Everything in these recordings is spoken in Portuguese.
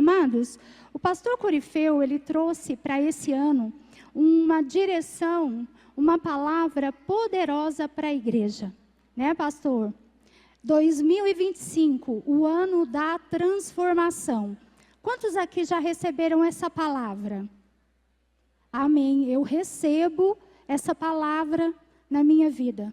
Amados, o pastor Corifeu, ele trouxe para esse ano uma direção, uma palavra poderosa para a igreja. Né, pastor? 2025, o ano da transformação. Quantos aqui já receberam essa palavra? Amém. Eu recebo essa palavra na minha vida.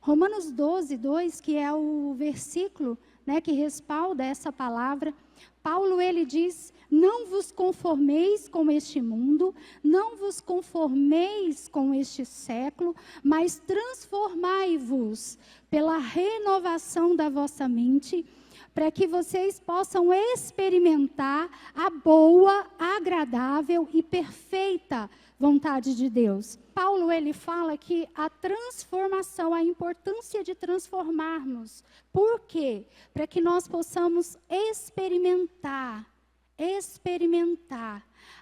Romanos 12, 2, que é o versículo, né, que respalda essa palavra. Paulo, ele diz: não vos conformeis com este mundo, não vos conformeis com este século, mas transformai-vos pela renovação da vossa mente, para que vocês possam experimentar a boa, agradável e perfeita vontade de Deus. Paulo, ele fala que a transformação, a importância de transformarmos. Por quê? Para que nós possamos experimentar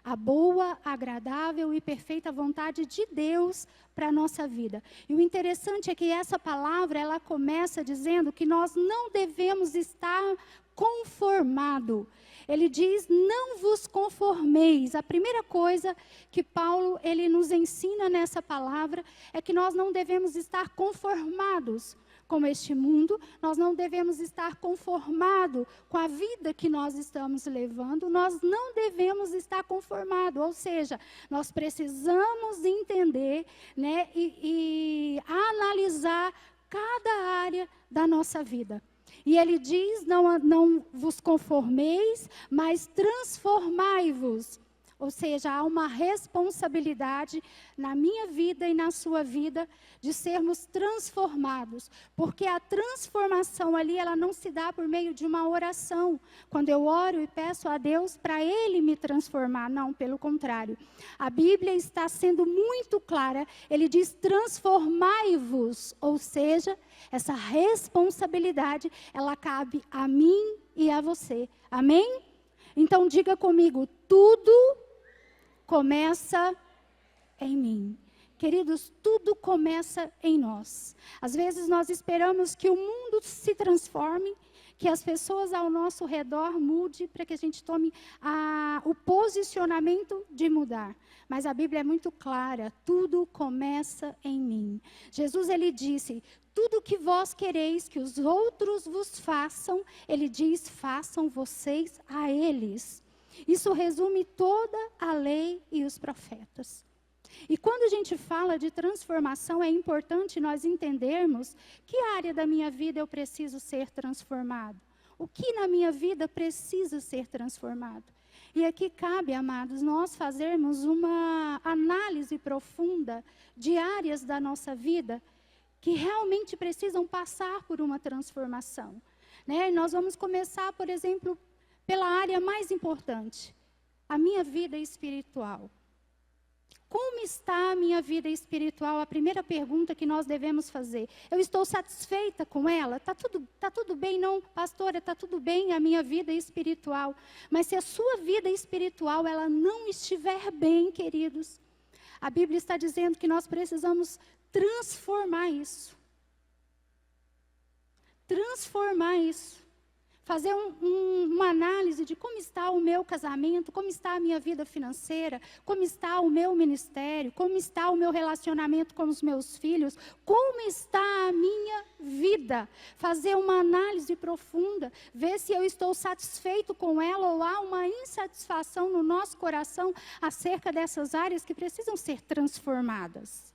a boa, agradável e perfeita vontade de Deus para a nossa vida. E o interessante é que essa palavra, ela começa dizendo que nós não devemos estar conformados. Ele diz: não vos conformeis. A primeira coisa que Paulo, ele nos ensina nessa palavra é que nós não devemos estar conformados com este mundo, nós não devemos estar conformados com a vida que nós estamos levando, nós não devemos estar conformados, ou seja, nós precisamos entender, né, e analisar cada área da nossa vida. E ele diz: não vos conformeis, mas transformai-vos. Ou seja, há uma responsabilidade na minha vida e na sua vida de sermos transformados. Porque a transformação ali, ela não se dá por meio de uma oração. Quando eu oro e peço a Deus para Ele me transformar. Não, pelo contrário. A Bíblia está sendo muito clara. Ele diz: transformai-vos. Ou seja, essa responsabilidade, ela cabe a mim e a você. Amém? Então diga comigo: tudo começa em mim. Queridos, tudo começa em nós. Às vezes nós esperamos que o mundo se transforme, que as pessoas ao nosso redor mudem, para que a gente tome o posicionamento de mudar. Mas a Bíblia é muito clara: tudo começa em mim. Jesus, ele disse: tudo que vós quereis que os outros vos façam, ele diz: façam vocês a eles. Isso resume toda a lei e os profetas. E quando a gente fala de transformação, é importante nós entendermos que área da minha vida eu preciso ser transformado. O que na minha vida precisa ser transformado. E aqui cabe, amados, nós fazermos uma análise profunda de áreas da nossa vida que realmente precisam passar por uma transformação. Né? Nós vamos começar, por exemplo, pela área mais importante, a minha vida espiritual. Como está a minha vida espiritual? A primeira pergunta que nós devemos fazer. Eu estou satisfeita com ela? Está tudo bem? Não, pastora, está tudo bem a minha vida espiritual. Mas se a sua vida espiritual ela não estiver bem, queridos, a Bíblia está dizendo que nós precisamos transformar isso. Transformar isso. Fazer uma análise de como está o meu casamento, como está a minha vida financeira, como está o meu ministério, como está o meu relacionamento com os meus filhos, como está a minha vida. Fazer uma análise profunda, ver se eu estou satisfeito com ela ou há uma insatisfação no nosso coração acerca dessas áreas que precisam ser transformadas.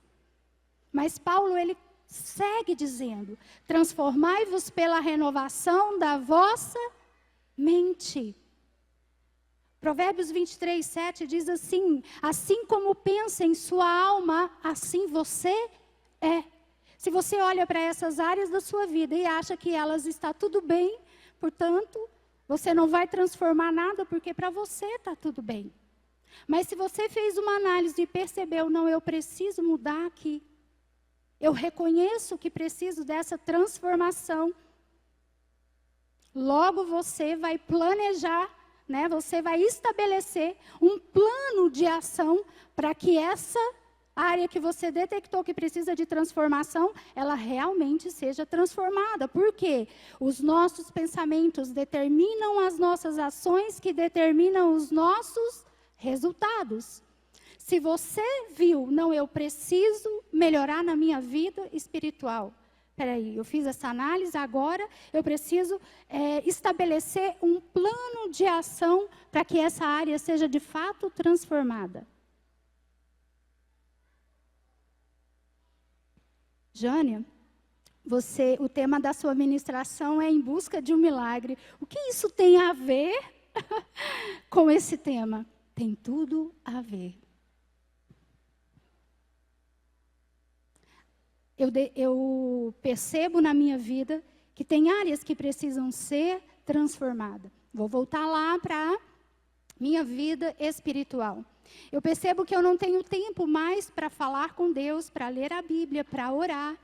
Mas Paulo, ele segue dizendo: transformai-vos pela renovação da vossa mente. Provérbios 23, 7 diz assim: assim como pensa em sua alma, assim você é. Se você olha para essas áreas da sua vida e acha que elas estão tudo bem, portanto, você não vai transformar nada, porque para você está tudo bem. Mas se você fez uma análise e percebeu: não, eu preciso mudar aqui, eu reconheço que preciso dessa transformação. Logo você vai planejar, né? Você vai estabelecer um plano de ação para que essa a área que você detectou que precisa de transformação, ela realmente seja transformada. Por quê? Os nossos pensamentos determinam as nossas ações, que determinam os nossos resultados. Se você viu, não, eu preciso melhorar na minha vida espiritual. Peraí, eu fiz essa análise, agora eu preciso estabelecer um plano de ação para que essa área seja de fato transformada. Jânia, o tema da sua ministração é em busca de um milagre. O que isso tem a ver com esse tema? Tem tudo a ver. Eu percebo na minha vida que tem áreas que precisam ser transformadas. Vou voltar lá para a minha vida espiritual. Eu percebo que eu não tenho tempo mais para falar com Deus, para ler a Bíblia, para orar.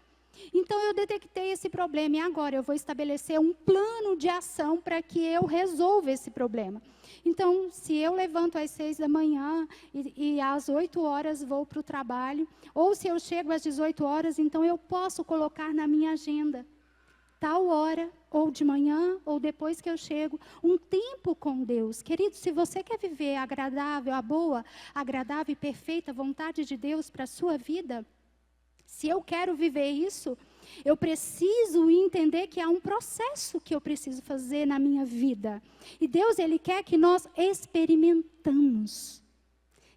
Então eu detectei esse problema e agora eu vou estabelecer um plano de ação para que eu resolva esse problema. Então, se eu levanto às 6 da manhã e às 8 horas vou para o trabalho, ou se eu chego às 18 horas, então eu posso colocar na minha agenda, tal hora, ou de manhã, ou depois que eu chego, um tempo com Deus. Querido, se você quer viver agradável, a boa, agradável e perfeita vontade de Deus para a sua vida, se eu quero viver isso, eu preciso entender que há um processo que eu preciso fazer na minha vida. E Deus, Ele quer que nós experimentemos.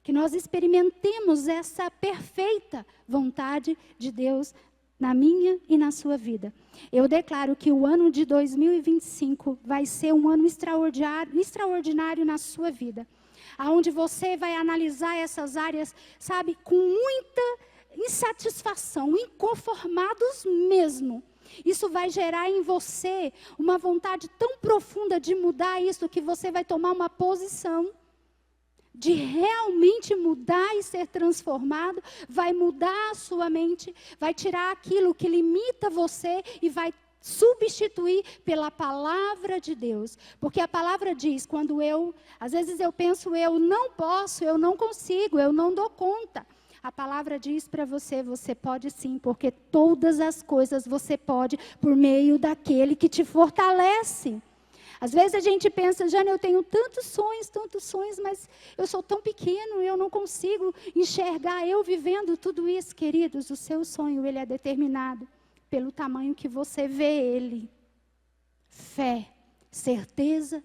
Que nós experimentemos essa perfeita vontade de Deus na minha e na sua vida. Eu declaro que o ano de 2025 vai ser um ano extraordinário na sua vida. Onde você vai analisar essas áreas, sabe, com muita insatisfação, inconformados mesmo. Isso vai gerar em você uma vontade tão profunda de mudar isso, que você vai tomar uma posição de realmente mudar e ser transformado, vai mudar a sua mente, vai tirar aquilo que limita você e vai substituir pela palavra de Deus. Porque a palavra diz, às vezes eu penso, eu não posso, eu não consigo, eu não dou conta. A palavra diz para você, você pode sim, porque todas as coisas você pode por meio daquele que te fortalece. Às vezes a gente pensa, Jânia, eu tenho tantos sonhos, mas eu sou tão pequeno, eu não consigo enxergar eu vivendo tudo isso. Queridos, o seu sonho, ele é determinado pelo tamanho que você vê ele. Fé, certeza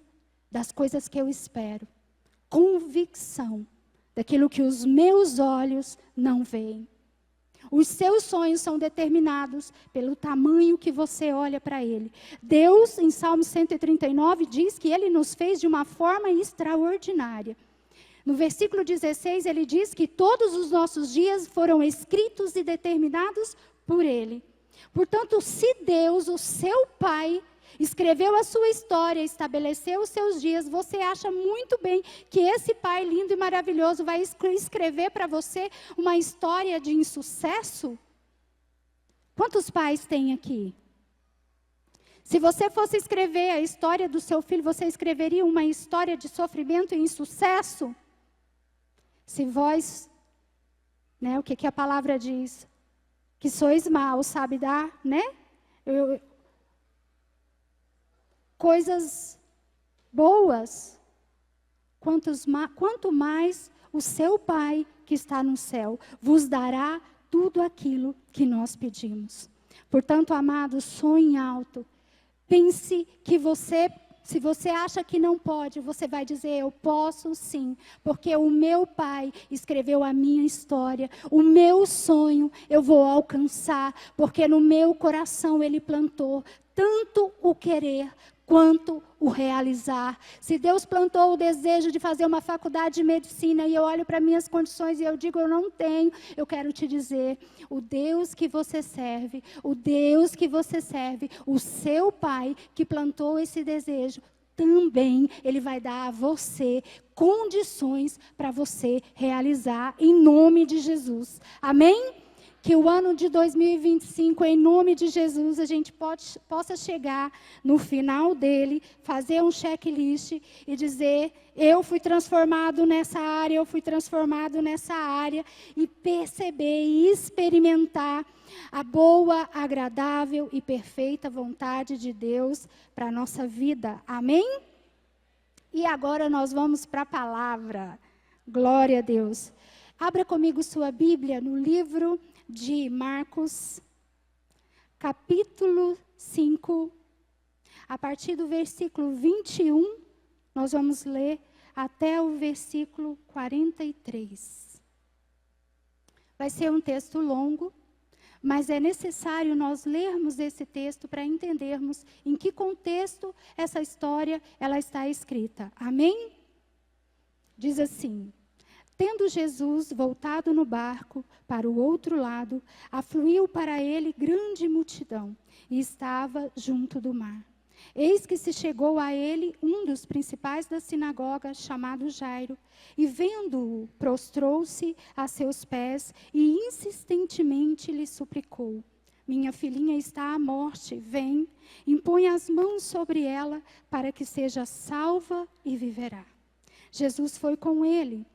das coisas que eu espero, convicção daquilo que os meus olhos não veem. Os seus sonhos são determinados pelo tamanho que você olha para ele. Deus, em Salmo 139, diz que ele nos fez de uma forma extraordinária. No versículo 16, ele diz que todos os nossos dias foram escritos e determinados por ele. Portanto, se Deus, o seu Pai, escreveu a sua história, estabeleceu os seus dias, você acha muito bem que esse Pai lindo e maravilhoso vai escrever para você uma história de insucesso? Quantos pais tem aqui? Se você fosse escrever a história do seu filho, você escreveria uma história de sofrimento e insucesso? Se vós, o que a palavra diz? Que sois maus, sabe dar, coisas boas, quanto mais o seu Pai que está no céu vos dará tudo aquilo que nós pedimos. Portanto, amados, sonhe alto. Pense que se você acha que não pode, você vai dizer, eu posso sim, porque o meu Pai escreveu a minha história, o meu sonho eu vou alcançar, porque no meu coração Ele plantou tanto o querer quanto o realizar. Se Deus plantou o desejo de fazer uma faculdade de medicina e eu olho para minhas condições e eu digo, eu não tenho, eu quero te dizer, o Deus que você serve, o seu Pai que plantou esse desejo, também Ele vai dar a você condições para você realizar em nome de Jesus. Amém? Que o ano de 2025, em nome de Jesus, a gente possa chegar no final dele, fazer um checklist e dizer: eu fui transformado nessa área, eu fui transformado nessa área, e perceber e experimentar a boa, agradável e perfeita vontade de Deus para a nossa vida. Amém? E agora nós vamos para a palavra. Glória a Deus. Abra comigo sua Bíblia no livro de Marcos, capítulo 5, a partir do versículo 21, nós vamos ler até o versículo 43. Vai ser um texto longo, mas é necessário nós lermos esse texto para entendermos em que contexto essa história ela está escrita. Amém? Diz assim: tendo Jesus voltado no barco para o outro lado, afluiu para ele grande multidão, e estava junto do mar. Eis que se chegou a ele um dos principais da sinagoga, chamado Jairo, e vendo-o, prostrou-se a seus pés e insistentemente lhe suplicou: minha filhinha está à morte, vem, impõe as mãos sobre ela, para que seja salva e viverá. Jesus foi com ele.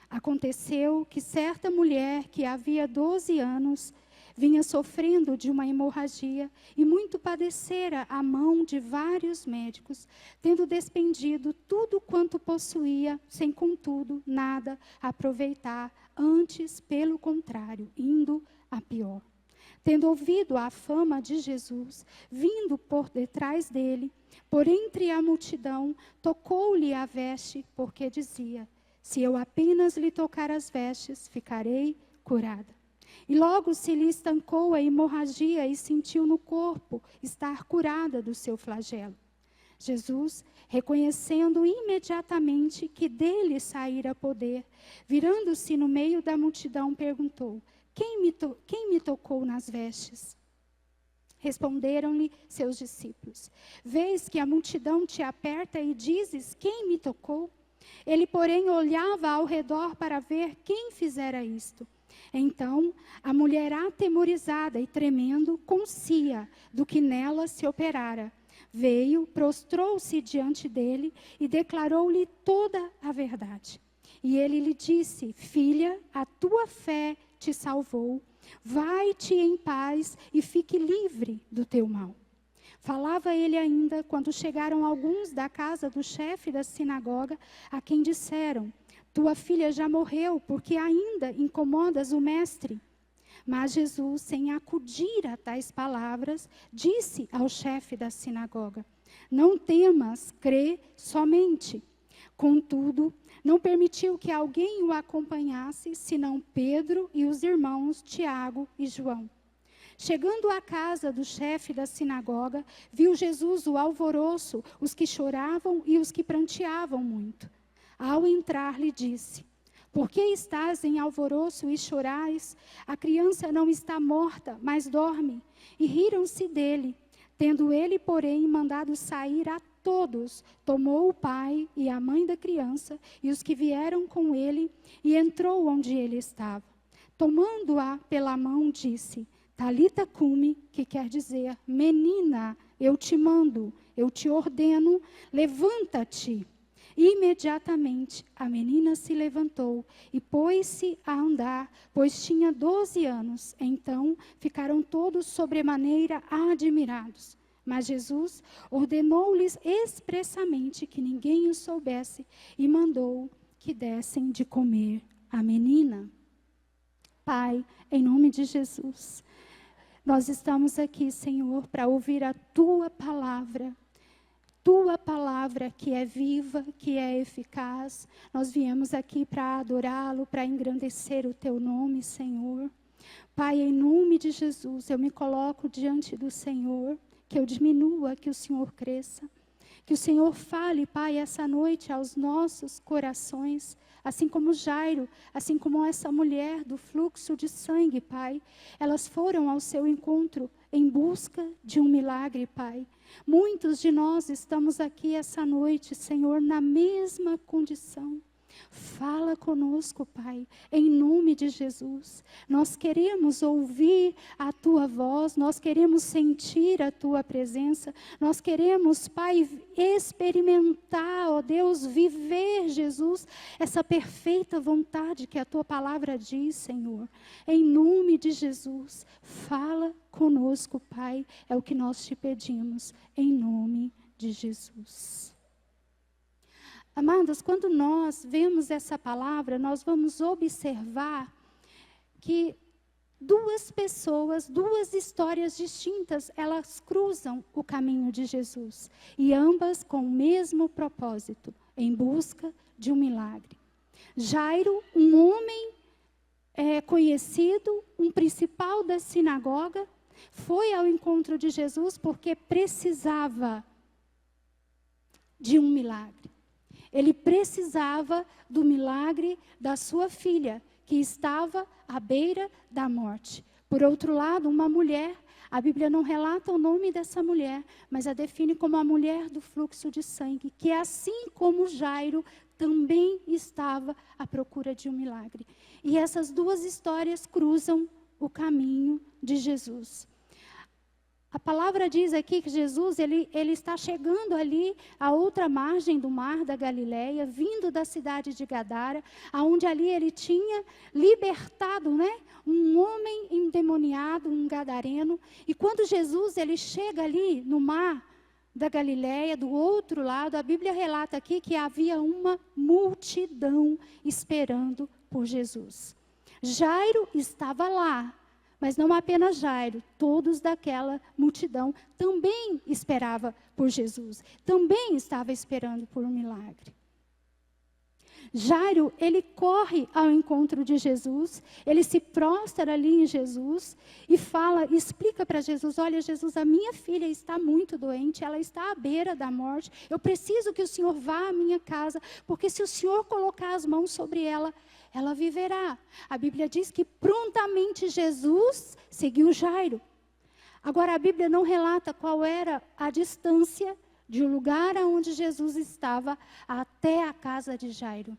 Aconteceu que certa mulher que havia 12 anos vinha sofrendo de uma hemorragia e muito padecera à mão de vários médicos, tendo despendido tudo quanto possuía, sem contudo nada aproveitar, antes, pelo contrário, indo a pior. Tendo ouvido a fama de Jesus, vindo por detrás dele, por entre a multidão, tocou-lhe a veste, porque dizia: se eu apenas lhe tocar as vestes, ficarei curada. E logo se lhe estancou a hemorragia e sentiu no corpo estar curada do seu flagelo. Jesus, reconhecendo imediatamente que dele saíra poder, virando-se no meio da multidão, perguntou: quem me tocou nas vestes? Responderam-lhe seus discípulos: vês que a multidão te aperta e dizes: quem me tocou? Ele, porém, olhava ao redor para ver quem fizera isto. Então, a mulher, atemorizada e tremendo, concia do que nela se operara, veio, prostrou-se diante dele e declarou-lhe toda a verdade. E ele lhe disse: filha, a tua fé te salvou. Vai-te em paz e fique livre do teu mal. Falava ele ainda, quando chegaram alguns da casa do chefe da sinagoga, a quem disseram: tua filha já morreu, porque ainda incomodas o mestre. Mas Jesus, sem acudir a tais palavras, disse ao chefe da sinagoga: não temas, crê somente. Contudo, não permitiu que alguém o acompanhasse, senão Pedro e os irmãos Tiago e João. Chegando à casa do chefe da sinagoga, viu Jesus o alvoroço, os que choravam e os que pranteavam muito. Ao entrar, lhe disse: por que estás em alvoroço e chorais? A criança não está morta, mas dorme. E riram-se dele. Tendo ele, porém, mandado sair a todos, tomou o pai e a mãe da criança e os que vieram com ele, e entrou onde ele estava. Tomando-a pela mão, disse: Talita cumi, que quer dizer: menina, eu te mando, eu te ordeno, levanta-te. Imediatamente a menina se levantou e pôs-se a andar, pois tinha 12 anos. Então ficaram todos sobremaneira admirados. Mas Jesus ordenou-lhes expressamente que ninguém o soubesse e mandou que dessem de comer à menina. Pai, em nome de Jesus, nós estamos aqui, Senhor, para ouvir a Tua palavra que é viva, que é eficaz. Nós viemos aqui para adorá-lo, para engrandecer o Teu nome, Senhor. Pai, em nome de Jesus, eu me coloco diante do Senhor, que eu diminua, que o Senhor cresça. Que o Senhor fale, Pai, essa noite aos nossos corações, assim como Jairo, assim como essa mulher do fluxo de sangue, Pai. Elas foram ao seu encontro em busca de um milagre, Pai. Muitos de nós estamos aqui essa noite, Senhor, na mesma condição. Fala conosco, Pai, em nome de Jesus. Nós queremos ouvir a Tua voz, nós queremos sentir a Tua presença, nós queremos, Pai, experimentar, ó Deus, viver, Jesus, essa perfeita vontade que a Tua palavra diz, Senhor. Em nome de Jesus, fala conosco, Pai, é o que nós te pedimos, em nome de Jesus. Amados, quando nós vemos essa palavra, nós vamos observar que duas pessoas, duas histórias distintas, elas cruzam o caminho de Jesus. E ambas com o mesmo propósito, em busca de um milagre. Jairo, um homem conhecido, um principal da sinagoga, foi ao encontro de Jesus porque precisava de um milagre. Ele precisava do milagre da sua filha, que estava à beira da morte. Por outro lado, uma mulher, a Bíblia não relata o nome dessa mulher, mas a define como a mulher do fluxo de sangue, que assim como Jairo, também estava à procura de um milagre. E essas duas histórias cruzam o caminho de Jesus. A palavra diz aqui que Jesus, ele está chegando ali à outra margem do mar da Galileia, vindo da cidade de Gadara, aonde ali ele tinha libertado, um homem endemoniado, um gadareno. E quando Jesus, ele chega ali no mar da Galileia, do outro lado, a Bíblia relata aqui que havia uma multidão esperando por Jesus. Jairo estava lá. Mas não apenas Jairo, todos daquela multidão também esperava por Jesus. Também estava esperando por um milagre. Jairo, ele corre ao encontro de Jesus, ele se prostra ali em Jesus e explica para Jesus, olha Jesus, a minha filha está muito doente, ela está à beira da morte, eu preciso que o Senhor vá à minha casa, porque se o Senhor colocar as mãos sobre ela, ela viverá. A Bíblia diz que prontamente Jesus seguiu Jairo. Agora a Bíblia não relata qual era a distância de um lugar onde Jesus estava até a casa de Jairo.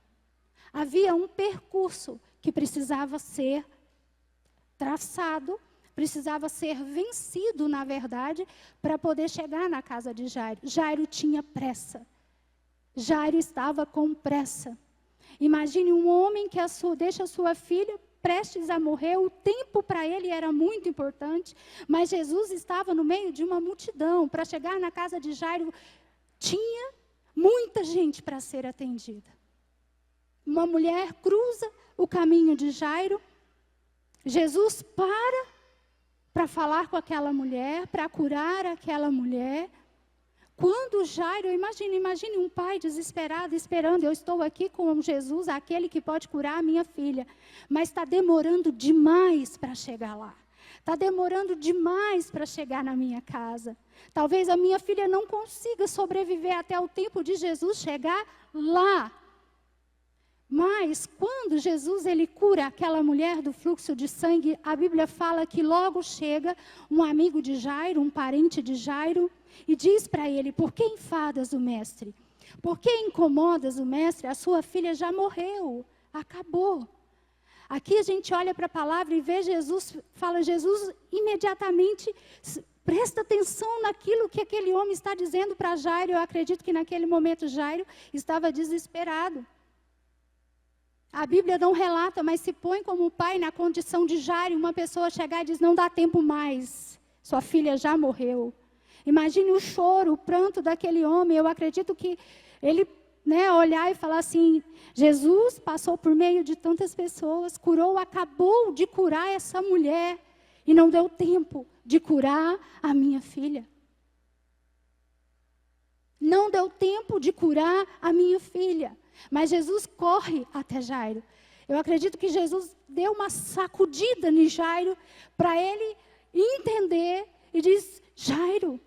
Havia um percurso que precisava ser traçado, precisava ser vencido, na verdade, para poder chegar na casa de Jairo. Jairo tinha pressa. Jairo estava com pressa. Imagine um homem que deixa a sua filha prestes a morrer, o tempo para ele era muito importante, mas Jesus estava no meio de uma multidão. Para chegar na casa de Jairo, tinha muita gente para ser atendida. Uma mulher cruza o caminho de Jairo, Jesus para falar com aquela mulher, para curar aquela mulher. Quando Jairo, imagine um pai desesperado, esperando, eu estou aqui com Jesus, aquele que pode curar a minha filha, mas está demorando demais para chegar lá. Está demorando demais para chegar na minha casa. Talvez a minha filha não consiga sobreviver até o tempo de Jesus chegar lá. Mas quando Jesus ele cura aquela mulher do fluxo de sangue, a Bíblia fala que logo chega um amigo de Jairo, um parente de Jairo, e diz para ele, por que enfadas o mestre? Por que incomodas o mestre? A sua filha já morreu, acabou. Aqui a gente olha para a palavra e vê Jesus, fala Jesus imediatamente, presta atenção naquilo que aquele homem está dizendo para Jairo. Eu acredito que naquele momento Jairo estava desesperado. A Bíblia não relata, mas se põe como pai na condição de Jairo, uma pessoa chegar e diz, não dá tempo mais, sua filha já morreu. Imagine o choro, o pranto daquele homem. Eu acredito que ele olhar e falar assim, Jesus passou por meio de tantas pessoas, curou, acabou de curar essa mulher e não deu tempo de curar a minha filha. Não deu tempo de curar a minha filha. Mas Jesus corre até Jairo. Eu acredito que Jesus deu uma sacudida em Jairo para ele entender e diz, Jairo,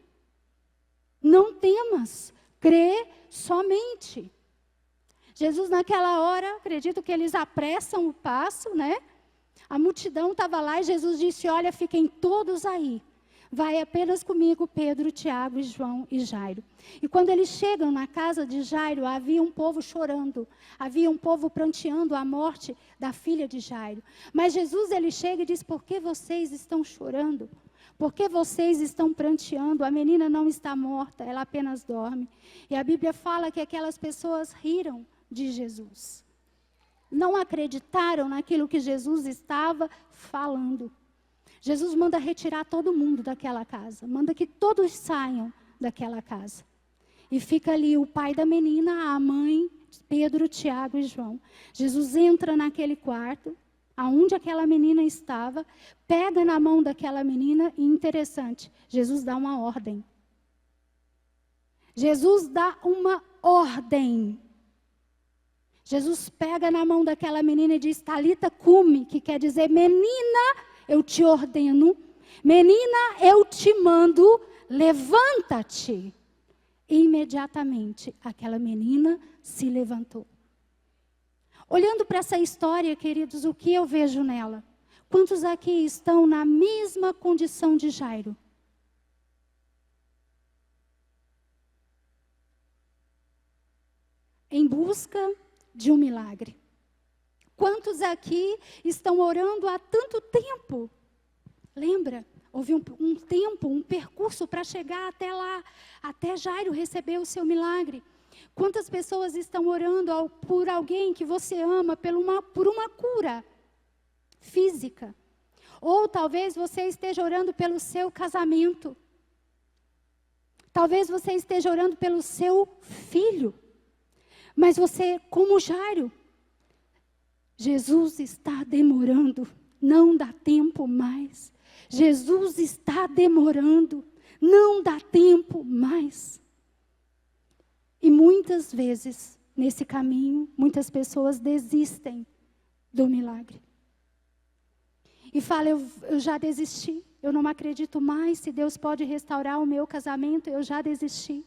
não temas, crê somente. Jesus naquela hora, acredito que eles apressam o passo, A multidão estava lá e Jesus disse, olha, fiquem todos aí. Vai apenas comigo Pedro, Tiago, João e Jairo. E quando eles chegam na casa de Jairo, havia um povo chorando. Havia um povo pranteando a morte da filha de Jairo. Mas Jesus, ele chega e diz, por que vocês estão chorando? Por que vocês estão pranteando? A menina não está morta, ela apenas dorme. E a Bíblia fala que aquelas pessoas riram de Jesus. Não acreditaram naquilo que Jesus estava falando. Jesus manda retirar todo mundo daquela casa. Manda que todos saiam daquela casa. E fica ali o pai da menina, a mãe, Pedro, Tiago e João. Jesus entra naquele quarto, aonde aquela menina estava, pega na mão daquela menina e, interessante, Jesus dá uma ordem. Jesus dá uma ordem. Jesus pega na mão daquela menina e diz, Talita cumi, que quer dizer, menina, eu te ordeno, menina, eu te mando, levanta-te. Imediatamente, aquela menina se levantou. Olhando para essa história, queridos, o que eu vejo nela? Quantos aqui estão na mesma condição de Jairo? Em busca de um milagre. Quantos aqui estão orando há tanto tempo? Lembra? Houve um tempo, um percurso para chegar até lá, até Jairo receber o seu milagre. Quantas pessoas estão orando por alguém que você ama, por uma cura física? Ou talvez você esteja orando pelo seu casamento. Talvez você esteja orando pelo seu filho. Mas você, como Jairo, Jesus está demorando, não dá tempo mais. Jesus está demorando, não dá tempo mais. E muitas vezes, nesse caminho, muitas pessoas desistem do milagre. E falam, eu já desisti, eu não acredito mais, se Deus pode restaurar o meu casamento, eu já desisti.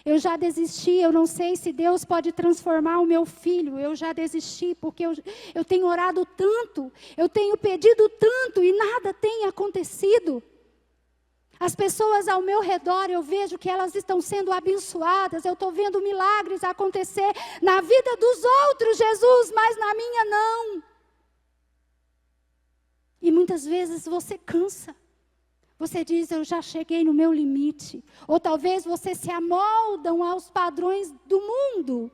Eu já desisti, eu não sei se Deus pode transformar o meu filho, eu já desisti, porque eu tenho orado tanto, eu tenho pedido tanto e nada tem acontecido. As pessoas ao meu redor, eu vejo que elas estão sendo abençoadas, eu estou vendo milagres acontecer na vida dos outros, Jesus, mas na minha não. E muitas vezes você cansa. Você diz, eu já cheguei no meu limite. Ou talvez você se amoldam aos padrões do mundo.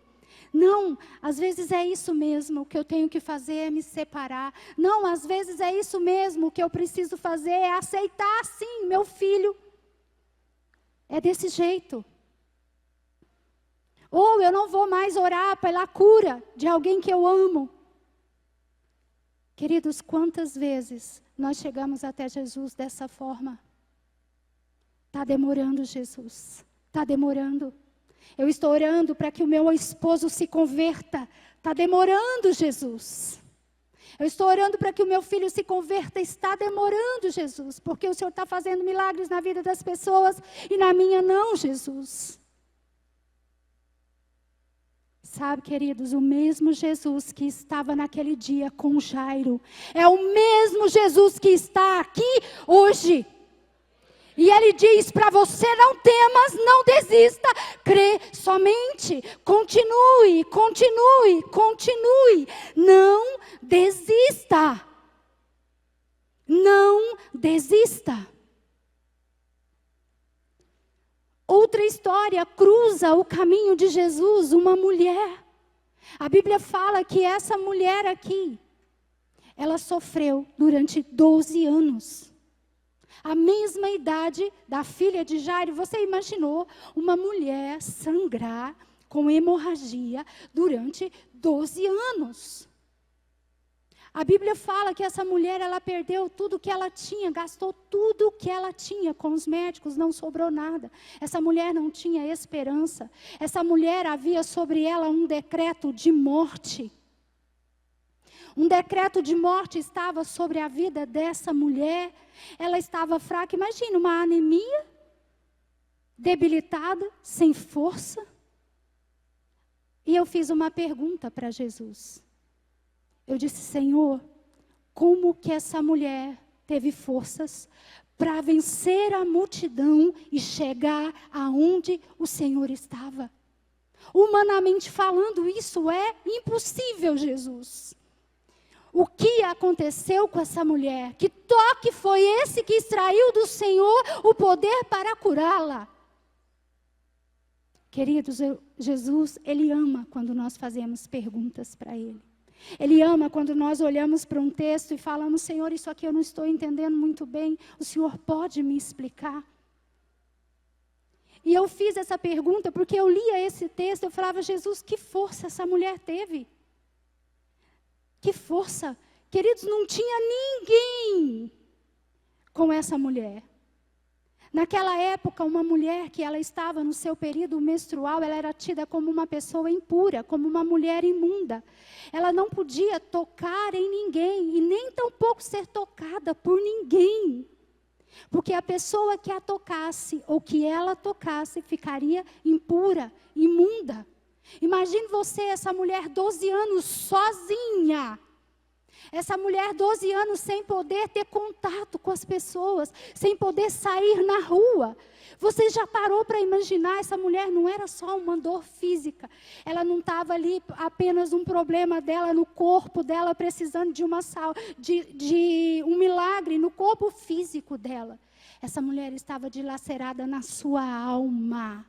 Não, às vezes é isso mesmo, o que eu tenho que fazer é me separar. Não, às vezes é isso mesmo, o que eu preciso fazer é aceitar, sim, meu filho. É desse jeito. Ou eu não vou mais orar pela cura de alguém que eu amo. Queridos, quantas vezes nós chegamos até Jesus dessa forma? Está demorando, Jesus. Está demorando. Eu estou orando para que o meu esposo se converta. Está demorando, Jesus. Eu estou orando para que o meu filho se converta. Está demorando, Jesus. Porque o Senhor está fazendo milagres na vida das pessoas e na minha não, Jesus. Sabe, queridos, o mesmo Jesus que estava naquele dia com Jairo, é o mesmo Jesus que está aqui hoje. E Ele diz para você, não temas, não desista, crê somente, continue, continue, continue, não desista. Não desista. Outra história cruza o caminho de Jesus, uma mulher. A Bíblia fala que essa mulher aqui, ela sofreu durante 12 anos. A mesma idade da filha de Jairo. Você imaginou uma mulher sangrar com hemorragia durante 12 anos? A Bíblia fala que essa mulher, ela perdeu tudo que ela tinha, gastou tudo que ela tinha com os médicos, não sobrou nada. Essa mulher não tinha esperança. Essa mulher, havia sobre ela um decreto de morte. Um decreto de morte estava sobre a vida dessa mulher. Ela estava fraca. Imagina uma anemia, debilitada, sem força. E eu fiz uma pergunta para Jesus. Eu disse, Senhor, como que essa mulher teve forças para vencer a multidão e chegar aonde o Senhor estava. Humanamente falando, isso é impossível, Jesus. O que aconteceu com essa mulher? Que toque foi esse que extraiu do Senhor o poder para curá-la? Queridos, Jesus, Ele ama quando nós fazemos perguntas para Ele. Ele ama quando nós olhamos para um texto e falamos, Senhor, isso aqui eu não estou entendendo muito bem, o Senhor pode me explicar? E eu fiz essa pergunta porque eu lia esse texto, eu falava, Jesus, que força essa mulher teve? Que força! Queridos, não tinha ninguém com essa mulher. Naquela época, uma mulher que ela estava no seu período menstrual, ela era tida como uma pessoa impura, como uma mulher imunda. Ela não podia tocar em ninguém, e nem tampouco ser tocada por ninguém. Porque a pessoa que a tocasse, ou que ela tocasse, ficaria impura, imunda. Imagine você, essa mulher, 12 anos, sozinha. Essa mulher, 12 anos, sem poder ter contato com as pessoas, sem poder sair na rua. Você já parou para imaginar? Essa mulher não era só uma dor física. Ela não estava ali apenas um problema dela no corpo dela, precisando de um milagre no corpo físico dela. Essa mulher estava dilacerada na sua alma.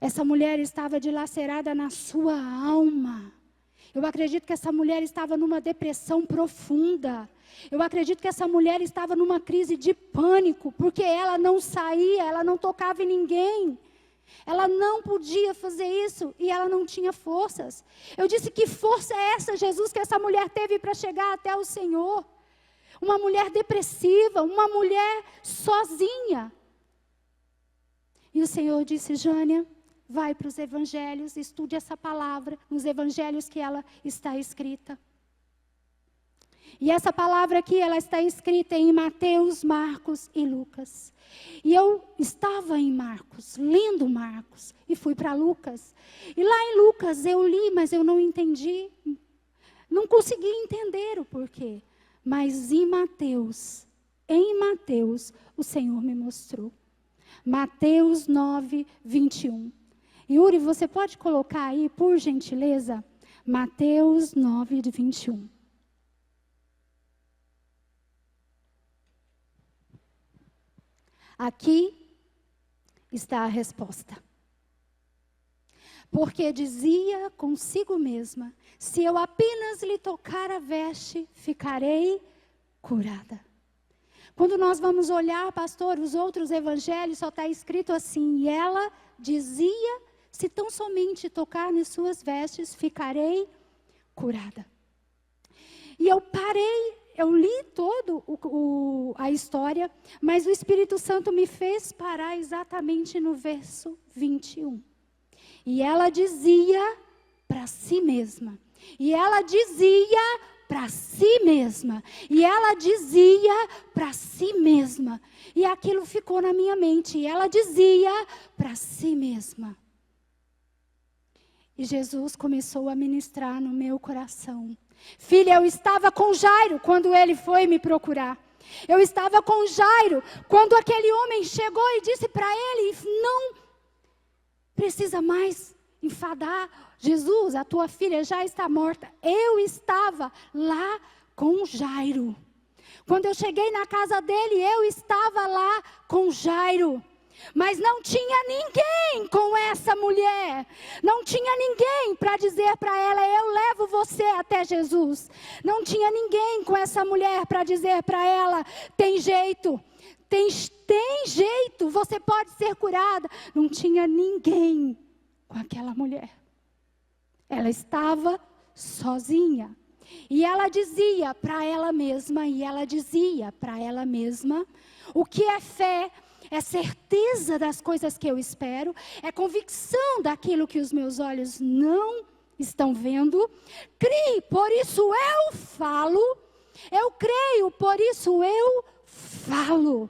Essa mulher estava dilacerada na sua alma. Eu acredito que essa mulher estava numa depressão profunda. Eu acredito que essa mulher estava numa crise de pânico, porque ela não saía, ela não tocava em ninguém. Ela não podia fazer isso e ela não tinha forças. Eu disse, que força é essa, Jesus, que essa mulher teve para chegar até o Senhor? Uma mulher depressiva, uma mulher sozinha. E o Senhor disse, Jânia, vai para os evangelhos, estude essa palavra, nos evangelhos que ela está escrita. E essa palavra aqui, ela está escrita em Mateus, Marcos e Lucas. E eu estava em Marcos, lendo Marcos, e fui para Lucas. E lá em Lucas eu li, mas eu não entendi, não consegui entender o porquê. Mas em Mateus, o Senhor me mostrou. Mateus 9, 21. Yuri, você pode colocar aí, por gentileza, Mateus 9, 21. Aqui está a resposta. Porque dizia consigo mesma, se eu apenas lhe tocar a veste, ficarei curada. Quando nós vamos olhar, pastor, os outros evangelhos, só está escrito assim, e ela dizia, se tão somente tocar nas suas vestes, ficarei curada. E eu parei, eu li toda a história, mas o Espírito Santo me fez parar exatamente no verso 21. E ela dizia para si mesma. E ela dizia para si mesma. E ela dizia para si mesma. E aquilo ficou na minha mente. E ela dizia para si mesma. E Jesus começou a ministrar no meu coração. Filha, eu estava com Jairo quando ele foi me procurar. Eu estava com Jairo quando aquele homem chegou e disse para ele, não precisa mais enfadar. Jesus, a tua filha já está morta. Eu estava lá com Jairo. Quando eu cheguei na casa dele, eu estava lá com Jairo. Mas não tinha ninguém com essa mulher. Não tinha ninguém para dizer para ela, eu levo você até Jesus. Não tinha ninguém com essa mulher para dizer para ela, tem jeito. Tem jeito, você pode ser curada. Não tinha ninguém com aquela mulher. Ela estava sozinha. E ela dizia para ela mesma, o que é fé? É certeza das coisas que eu espero, é convicção daquilo que os meus olhos não estão vendo. Crie, por isso eu falo. Eu creio, por isso eu falo.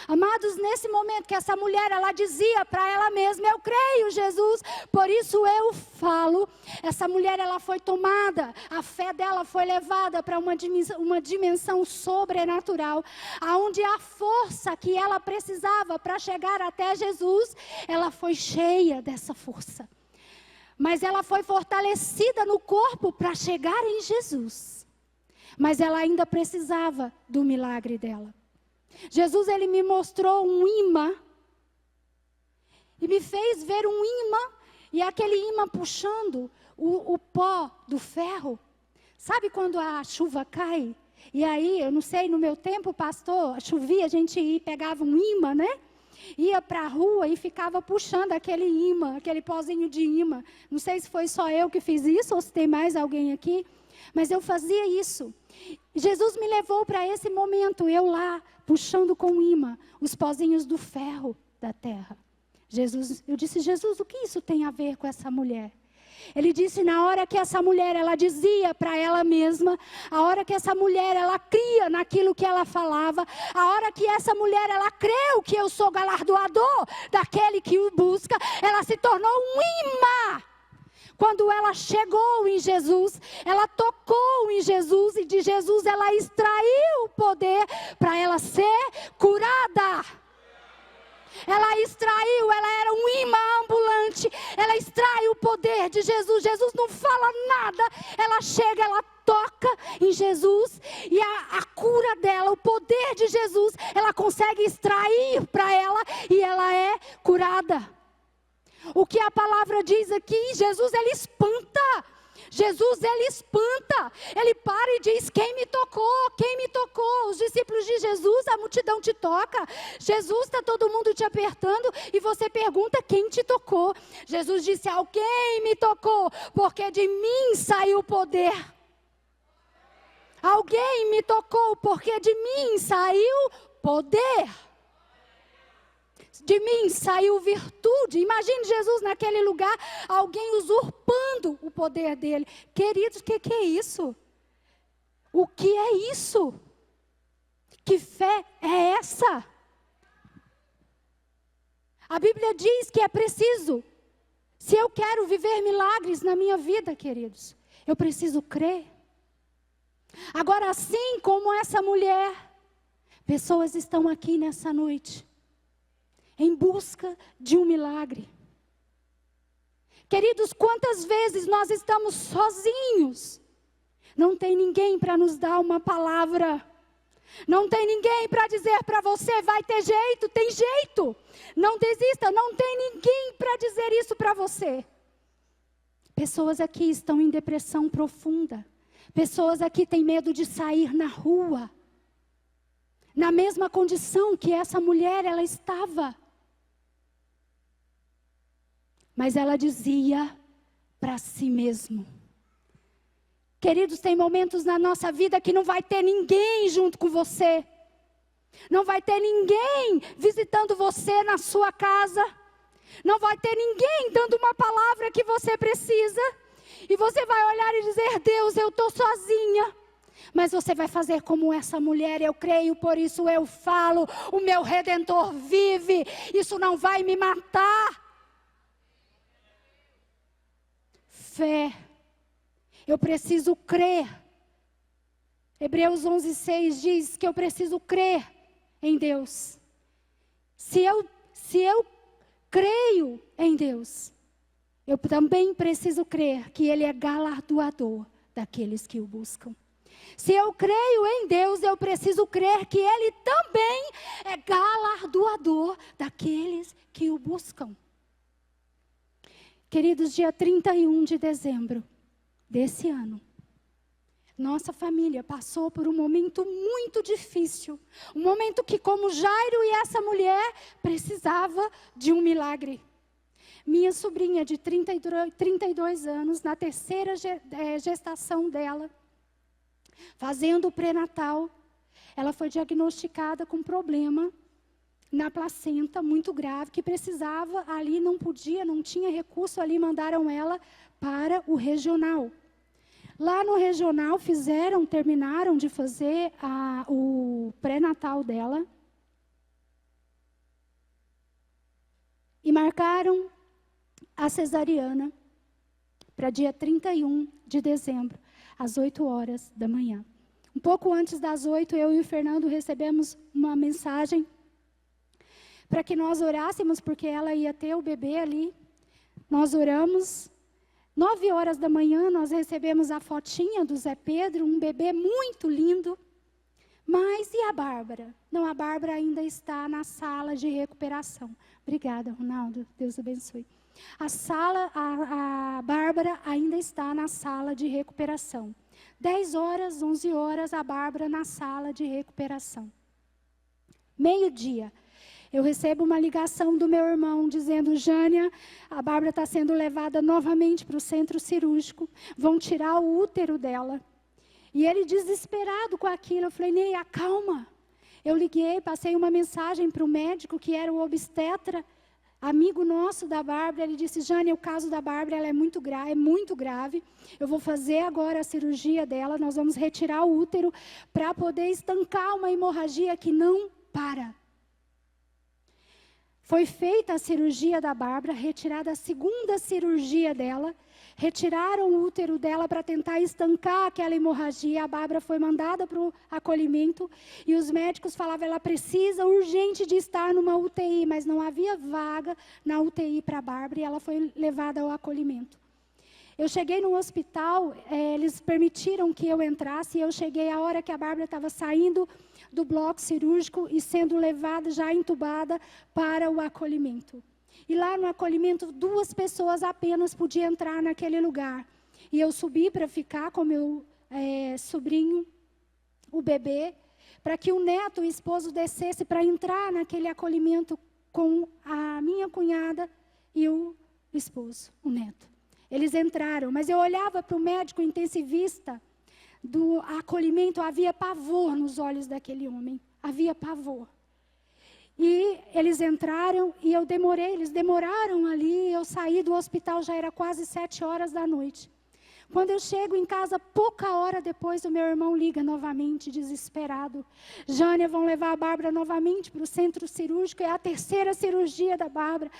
Amados, nesse momento que essa mulher, ela dizia para ela mesma, eu creio, Jesus, por isso eu falo. Essa mulher, ela foi tomada, a fé dela foi levada para uma dimensão sobrenatural, aonde a força que ela precisava para chegar até Jesus, ela foi cheia dessa força. Mas ela foi fortalecida no corpo para chegar em Jesus. Mas ela ainda precisava do milagre dela. Jesus, ele me mostrou um imã. E me fez ver um imã. E aquele imã puxando o pó do ferro. Sabe quando a chuva cai? E aí, eu não sei, no meu tempo, pastor, chovia, a gente ia, pegava um imã, né? Ia para a rua e ficava puxando aquele imã, aquele pozinho de imã. Não sei se foi só eu que fiz isso ou se tem mais alguém aqui. Mas eu fazia isso. Jesus me levou para esse momento, eu lá, puxando com imã os pozinhos do ferro da terra. Eu disse, Jesus, o que isso tem a ver com essa mulher? Ele disse, na hora que essa mulher, ela dizia para ela mesma, a hora que essa mulher, ela cria naquilo que ela falava, a hora que essa mulher, ela creu que eu sou galardoador daquele que o busca, ela se tornou um imã. Quando ela chegou em Jesus, ela tocou em Jesus e de Jesus ela extraiu o poder para ela ser curada. Ela extraiu, ela era um imã ambulante, ela extrai o poder de Jesus. Jesus não fala nada, ela chega, ela toca em Jesus e a cura dela, o poder de Jesus, ela consegue extrair para ela e ela é curada. O que a palavra diz aqui, Jesus, ele espanta. Jesus, ele espanta. Ele para e diz, quem me tocou? Quem me tocou? Os discípulos de Jesus, a multidão te toca. Jesus, está todo mundo te apertando e você pergunta, quem te tocou? Jesus disse, alguém me tocou, porque de mim saiu o poder. Alguém me tocou, porque de mim saiu poder. De mim saiu virtude. Imagine Jesus naquele lugar, alguém usurpando o poder dele. Queridos, o que é isso? O que é isso? Que fé é essa? A Bíblia diz que é preciso, se eu quero viver milagres na minha vida, queridos, eu preciso crer. Agora, assim como essa mulher, pessoas estão aqui nessa noite, em busca de um milagre. Queridos, quantas vezes nós estamos sozinhos? Não tem ninguém para nos dar uma palavra. Não tem ninguém para dizer para você, vai ter jeito, tem jeito. Não desista, não tem ninguém para dizer isso para você. Pessoas aqui estão em depressão profunda. Pessoas aqui têm medo de sair na rua. Na mesma condição que essa mulher, ela estava. Mas ela dizia para si mesma. Queridos, tem momentos na nossa vida que não vai ter ninguém junto com você. Não vai ter ninguém visitando você na sua casa. Não vai ter ninguém dando uma palavra que você precisa. E você vai olhar e dizer, Deus, eu estou sozinha. Mas você vai fazer como essa mulher, eu creio, por isso eu falo, o meu Redentor vive. Isso não vai me matar. Fé, eu preciso crer. Hebreus 11:6 diz que eu preciso crer em Deus. Se eu creio em Deus, eu também preciso crer que Ele é galardoador daqueles que o buscam. Se eu creio em Deus, eu preciso crer que Ele também é galardoador daqueles que o buscam. Queridos, dia 31 de dezembro desse ano, nossa família passou por um momento muito difícil. Um momento que, como Jairo e essa mulher, precisava de um milagre. Minha sobrinha de 32 anos, na terceira gestação dela, fazendo o pré-natal, ela foi diagnosticada com problema na placenta muito grave, que precisava ali, não podia, não tinha recurso ali, mandaram ela para o regional. Lá no regional terminaram de fazer o pré-natal dela. E marcaram a cesariana para dia 31 de dezembro, às 8 horas da manhã. Um pouco antes das 8, eu e o Fernando recebemos uma mensagem para que nós orássemos, porque ela ia ter o bebê ali. Nós oramos. 9 horas da manhã, nós recebemos a fotinha do Zé Pedro, um bebê muito lindo. Mas e a Bárbara? Não, a Bárbara ainda está na sala de recuperação. Obrigada, Ronaldo. Deus abençoe. A Bárbara ainda está na sala de recuperação. 10 horas, 11 horas, a Bárbara na sala de recuperação. Meio-dia, eu recebo uma ligação do meu irmão dizendo: Jânia, a Bárbara está sendo levada novamente para o centro cirúrgico, vão tirar o útero dela. E ele desesperado com aquilo, eu falei: Ney, acalma. Eu liguei, passei uma mensagem para o médico, que era o obstetra, amigo nosso da Bárbara. Ele disse: Jânia, o caso da Bárbara ela é muito grave. Eu vou fazer agora a cirurgia dela, nós vamos retirar o útero para poder estancar uma hemorragia que não para. Foi feita a cirurgia da Bárbara, retirada a segunda cirurgia dela, retiraram o útero dela para tentar estancar aquela hemorragia. A Bárbara foi mandada para o acolhimento e os médicos falavam: ela precisa urgente de estar numa UTI, mas não havia vaga na UTI para a Bárbara e ela foi levada ao acolhimento. Eu cheguei no hospital, eles permitiram que eu entrasse, e eu cheguei a hora que a Bárbara estava saindo do bloco cirúrgico e sendo levada, já entubada, para o acolhimento. E lá no acolhimento, 2 pessoas apenas podiam entrar naquele lugar. E eu subi para ficar com meu sobrinho, o bebê, para que o neto, o esposo, descesse para entrar naquele acolhimento com a minha cunhada e o esposo, o neto. Eles entraram, mas eu olhava para o médico intensivista do acolhimento, havia pavor nos olhos daquele homem, havia pavor. E eles entraram e eles demoraram ali, eu saí do hospital, já era quase 7 horas da noite. Quando eu chego em casa, pouca hora depois, o meu irmão liga novamente, desesperado. Jânia, vão levar a Bárbara novamente para o centro cirúrgico, é a 3ª cirurgia da Bárbara.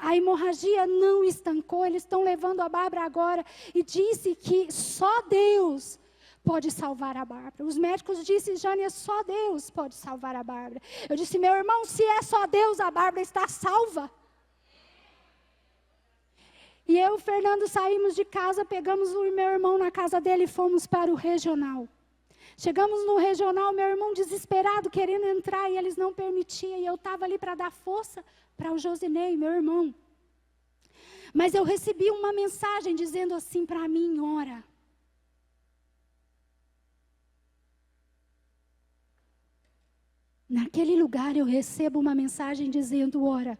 A hemorragia não estancou, eles estão levando a Bárbara agora. E disse que só Deus pode salvar a Bárbara. Os médicos disseram: Jânia, só Deus pode salvar a Bárbara. Eu disse: meu irmão, se é só Deus, a Bárbara está salva. E eu e o Fernando saímos de casa, pegamos o meu irmão na casa dele e fomos para o regional. Chegamos no regional, meu irmão desesperado, querendo entrar, e eles não permitiam. E eu estava ali para dar força para o Josinei, meu irmão. Mas eu recebi uma mensagem dizendo assim para mim: ora. Naquele lugar eu recebo uma mensagem dizendo: ora.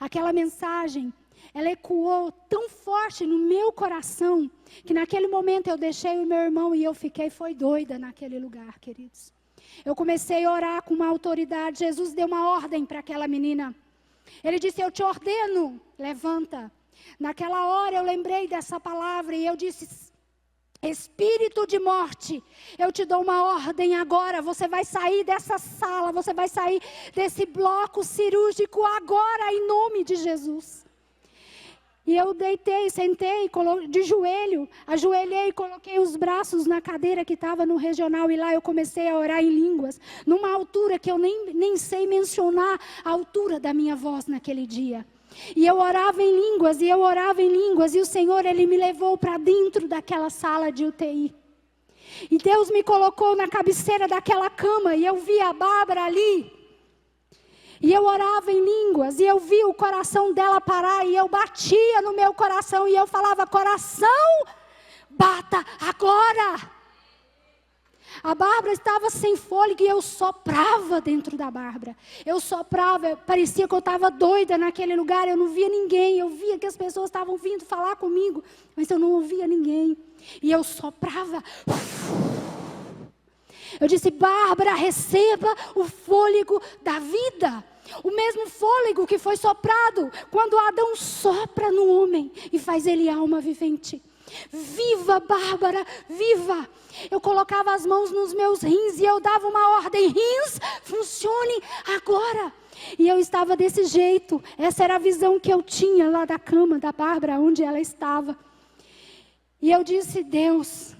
Aquela mensagem, ela ecoou tão forte no meu coração, que naquele momento eu deixei o meu irmão e eu foi doida naquele lugar, queridos. Eu comecei a orar com uma autoridade. Jesus deu uma ordem para aquela menina. Ele disse: eu te ordeno, levanta. Naquela hora eu lembrei dessa palavra e eu disse: espírito de morte, eu te dou uma ordem agora, você vai sair dessa sala, você vai sair desse bloco cirúrgico agora, em nome de Jesus. E eu deitei, sentei, de joelho, ajoelhei, coloquei os braços na cadeira que estava no regional, e lá eu comecei a orar em línguas, numa altura que eu nem sei mencionar a altura da minha voz naquele dia. E eu orava em línguas, e o Senhor, Ele me levou para dentro daquela sala de UTI. E Deus me colocou na cabeceira daquela cama, e eu vi a Bárbara ali. E eu orava em línguas, e eu vi o coração dela parar, e eu batia no meu coração, e eu falava: coração, bata agora. A Bárbara estava sem fôlego e eu soprava dentro da Bárbara. Eu soprava, parecia que eu estava doida naquele lugar, eu não via ninguém. Eu via que as pessoas estavam vindo falar comigo, mas eu não ouvia ninguém. E eu soprava. Eu disse: Bárbara, receba o fôlego da vida. O mesmo fôlego que foi soprado quando Adão sopra no homem e faz ele alma vivente. Viva, Bárbara, viva. Eu colocava as mãos nos meus rins e eu dava uma ordem: rins, funcione agora. E eu estava desse jeito. Essa era a visão que eu tinha lá da cama da Bárbara, onde ela estava. E eu disse: Deus,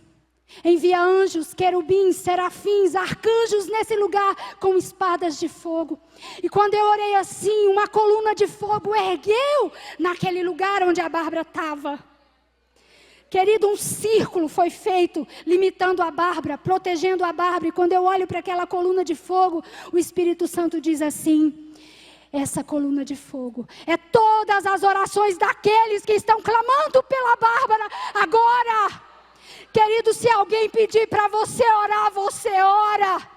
envia anjos, querubins, serafins, arcanjos nesse lugar com espadas de fogo. E quando eu orei assim, uma coluna de fogo ergueu naquele lugar onde a Bárbara estava. Querido, um círculo foi feito, limitando a Bárbara, protegendo a Bárbara. E quando eu olho para aquela coluna de fogo, o Espírito Santo diz assim: essa coluna de fogo é todas as orações daqueles que estão clamando pela Bárbara agora. Querido, se alguém pedir para você orar, você ora.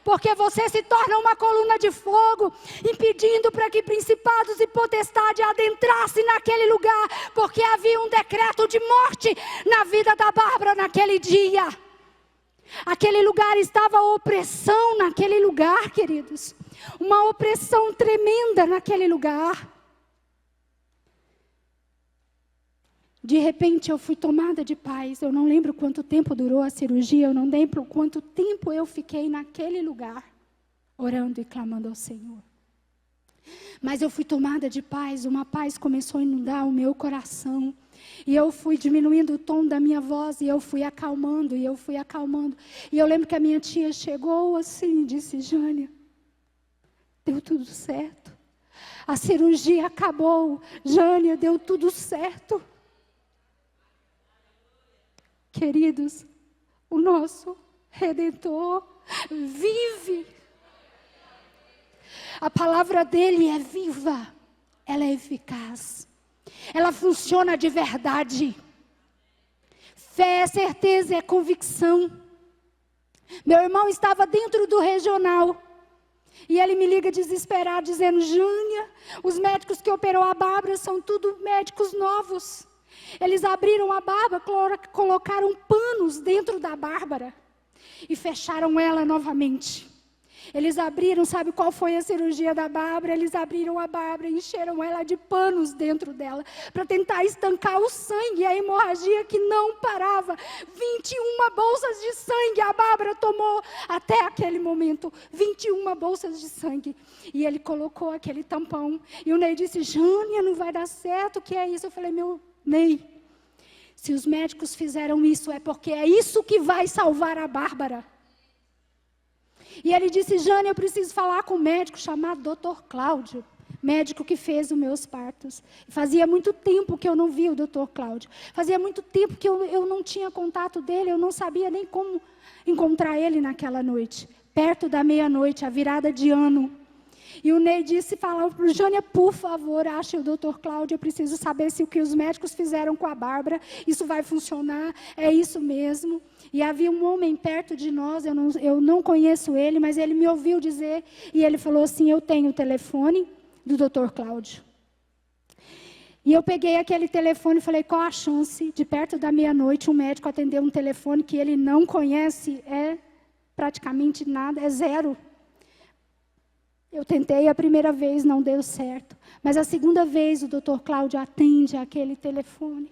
Porque você se torna uma coluna de fogo, impedindo para que principados e potestades adentrassem naquele lugar, porque havia um decreto de morte na vida da Bárbara naquele dia. Aquele lugar estava opressão naquele lugar, queridos. Uma opressão tremenda naquele lugar. De repente eu fui tomada de paz. Eu não lembro quanto tempo durou a cirurgia. Eu não lembro quanto tempo eu fiquei naquele lugar, orando e clamando ao Senhor. Mas eu fui tomada de paz. Uma paz começou a inundar o meu coração. E eu fui diminuindo o tom da minha voz. E eu fui acalmando, e eu fui acalmando. E eu lembro que a minha tia chegou assim e disse: Jânia, deu tudo certo. A cirurgia acabou. Jânia, deu tudo certo. Queridos, o nosso Redentor vive. A palavra dele é viva, ela é eficaz, ela funciona de verdade. Fé é certeza, é convicção. Meu irmão estava dentro do regional e ele me liga desesperado, dizendo: Jânia, os médicos que operou a Bárbara são tudo médicos novos. Eles abriram a Bárbara, colocaram panos dentro da Bárbara e fecharam ela novamente. Eles abriram, sabe qual foi a cirurgia da Bárbara? Eles abriram a Bárbara e encheram ela de panos dentro dela, para tentar estancar o sangue, a hemorragia que não parava. 21 bolsas de sangue a Bárbara tomou até aquele momento, 21 bolsas de sangue. E ele colocou aquele tampão, e o Ney disse: Jânia, não vai dar certo, o que é isso? Eu falei: meu Ney, se os médicos fizeram isso, é porque é isso que vai salvar a Bárbara. E ele disse: Jânia, eu preciso falar com um médico chamado Dr. Cláudio, médico que fez os meus partos. Fazia muito tempo que eu não via o Dr. Cláudio. Fazia muito tempo que eu não tinha contato dele, eu não sabia nem como encontrar ele naquela noite. Perto da meia-noite, a virada de ano. E o Ney disse, falava para o Jânia: por favor, ache o Dr. Cláudio, eu preciso saber se o que os médicos fizeram com a Bárbara, isso vai funcionar, é isso mesmo. E havia um homem perto de nós, eu não conheço ele, mas ele me ouviu dizer, e ele falou assim: eu tenho o telefone do Dr. Cláudio. E eu peguei aquele telefone e falei: qual a chance de perto da meia-noite um médico atender um telefone que ele não conhece? É praticamente nada, é zero. Eu tentei a primeira vez, não deu certo. Mas a segunda vez o Dr. Cláudio atende aquele telefone.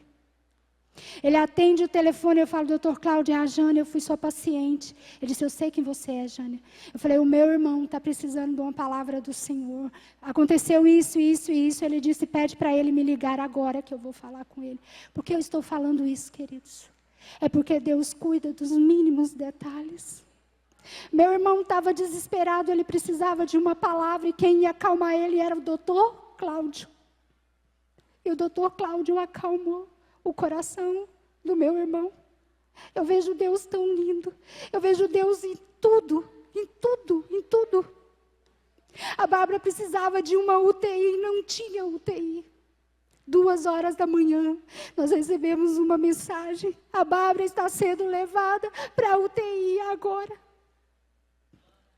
Ele atende o telefone, eu falo: Dr. Cláudio, é a Jânia, eu fui sua paciente. Ele disse: eu sei quem você é, Jânia. Eu falei: o meu irmão está precisando de uma palavra do Senhor. Aconteceu isso, isso e isso. Ele disse: pede para ele me ligar agora que eu vou falar com ele. Por que eu estou falando isso, queridos? É porque Deus cuida dos mínimos detalhes. Meu irmão estava desesperado, ele precisava de uma palavra, e quem ia acalmar ele era o Dr. Cláudio. E o Dr. Cláudio acalmou o coração do meu irmão. Eu vejo Deus tão lindo, eu vejo Deus em tudo, em tudo, em tudo. A Bárbara precisava de uma UTI e não tinha UTI. 2h da manhã, nós recebemos uma mensagem: a Bárbara está sendo levada para a UTI agora.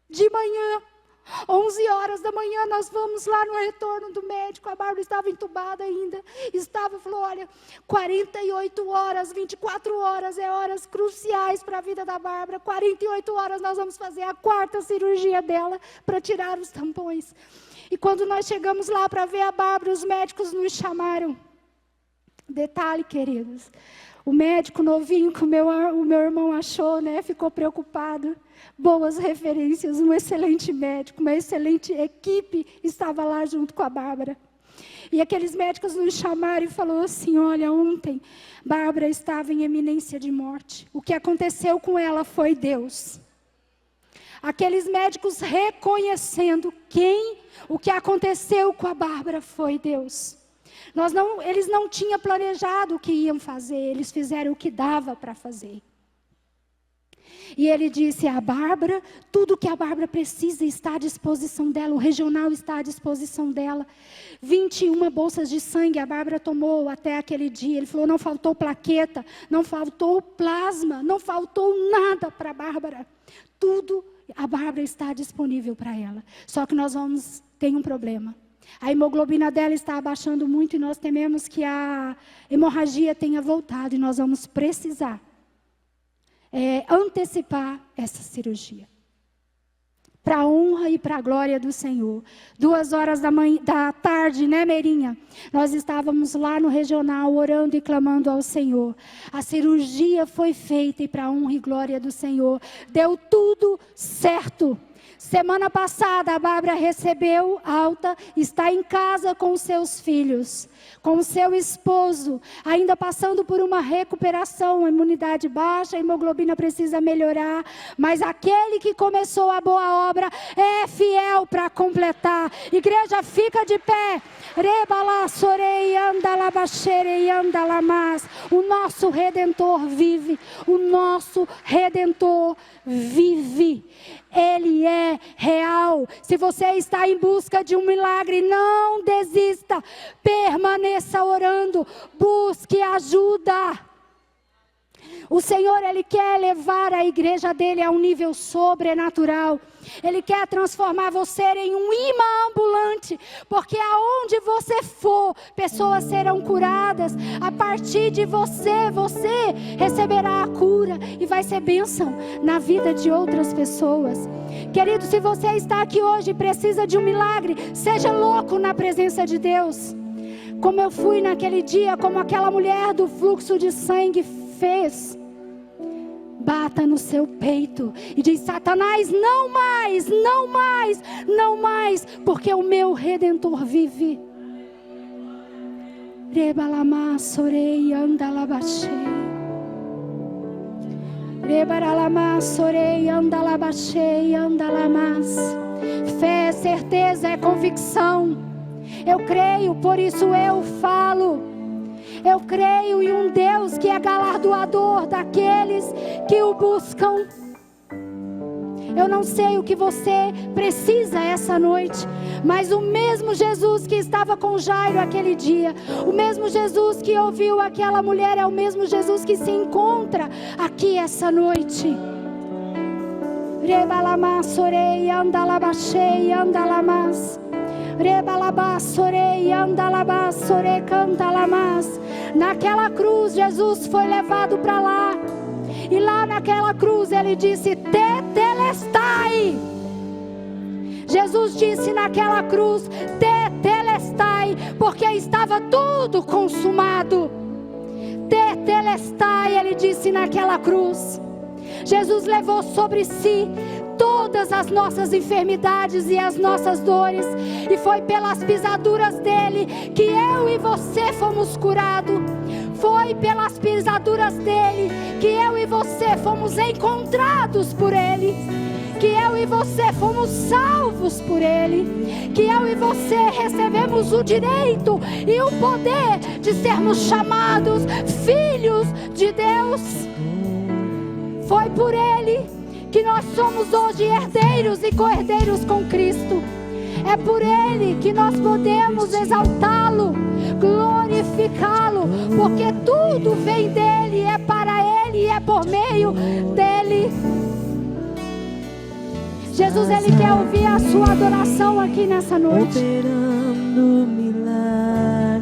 De manhã, 11h da manhã, nós vamos lá no retorno do médico. A Bárbara estava entubada ainda. Falou: olha, 48 horas, 24 horas, é horas cruciais para a vida da Bárbara. 48 horas nós vamos fazer a 4ª cirurgia dela para tirar os tampões. E quando nós chegamos lá para ver a Bárbara, os médicos nos chamaram. Detalhe, queridos, O médico novinho que o meu irmão achou, né, ficou preocupado. Boas referências, um excelente médico, uma excelente equipe estava lá junto com a Bárbara. E aqueles médicos nos chamaram e falaram assim: olha, ontem Bárbara estava em iminência de morte. O que aconteceu com ela foi Deus. Aqueles médicos reconhecendo o que aconteceu com a Bárbara foi Deus. Eles não tinham planejado o que iam fazer, eles fizeram o que dava para fazer. E ele disse a Bárbara, tudo que a Bárbara precisa está à disposição dela, o regional está à disposição dela. 21 bolsas de sangue a Bárbara tomou até aquele dia. Ele falou, não faltou plaqueta, não faltou plasma, não faltou nada para a Bárbara. Tudo, a Bárbara está disponível para ela. Só que tem um problema. A hemoglobina dela está abaixando muito e nós tememos que a hemorragia tenha voltado e nós vamos precisar antecipar essa cirurgia. Para a honra e para a glória do Senhor. 2h da tarde, né, Meirinha? Nós estávamos lá no regional orando e clamando ao Senhor. A cirurgia foi feita e para a honra e glória do Senhor. Deu tudo certo. Semana passada a Bárbara recebeu alta, está em casa com os seus filhos, com o seu esposo, ainda passando por uma recuperação, a imunidade baixa, a hemoglobina precisa melhorar, mas aquele que começou a boa obra é fiel para completar. Igreja, fica de pé. O nosso Redentor vive, o nosso Redentor vive. Ele é real. Se você está em busca de um milagre, não desista. Permaneça orando. Busque ajuda. O Senhor, Ele quer levar a igreja dele a um nível sobrenatural. Ele quer transformar você em um imã ambulante. Porque aonde você for, pessoas serão curadas. A partir de você, você receberá a cura. E vai ser bênção na vida de outras pessoas. Querido, se você está aqui hoje e precisa de um milagre, seja louco na presença de Deus. Como eu fui naquele dia, como aquela mulher do fluxo de sangue fez. Bata no seu peito e diz: Satanás, não mais, não mais, não mais, porque o meu Redentor vive. Rebalama sorei andalabachei. Rebaralama sorei andalabachei andalamas. Fé, certeza, é convicção. Eu creio, por isso eu falo. Eu creio em um Deus que é galardoador daqueles que o buscam. Eu não sei o que você precisa essa noite, mas o mesmo Jesus que estava com Jairo aquele dia, o mesmo Jesus que ouviu aquela mulher, é o mesmo Jesus que se encontra aqui essa noite. Rebalamasorei andalabachei andalamas. Rebalabassorei andalabassorei cantalamas. Naquela cruz Jesus foi levado para lá. E lá naquela cruz ele disse: Tetelestai. Jesus disse naquela cruz: Tetelestai, porque estava tudo consumado. Tetelestai, ele disse naquela cruz. Jesus levou sobre si todas as nossas enfermidades e as nossas dores, e foi pelas pisaduras dele que eu e você fomos curados. Foi pelas pisaduras dele que eu e você fomos encontrados por ele, que eu e você fomos salvos por ele, que eu e você recebemos o direito e o poder de sermos chamados filhos de Deus. Foi por ele que nós somos hoje herdeiros e co-herdeiros com Cristo. É por ele que nós podemos exaltá-lo, glorificá-lo, porque tudo vem dele, é para ele e é por meio dele. Jesus, ele quer ouvir a sua adoração aqui nessa noite. Operando milagre.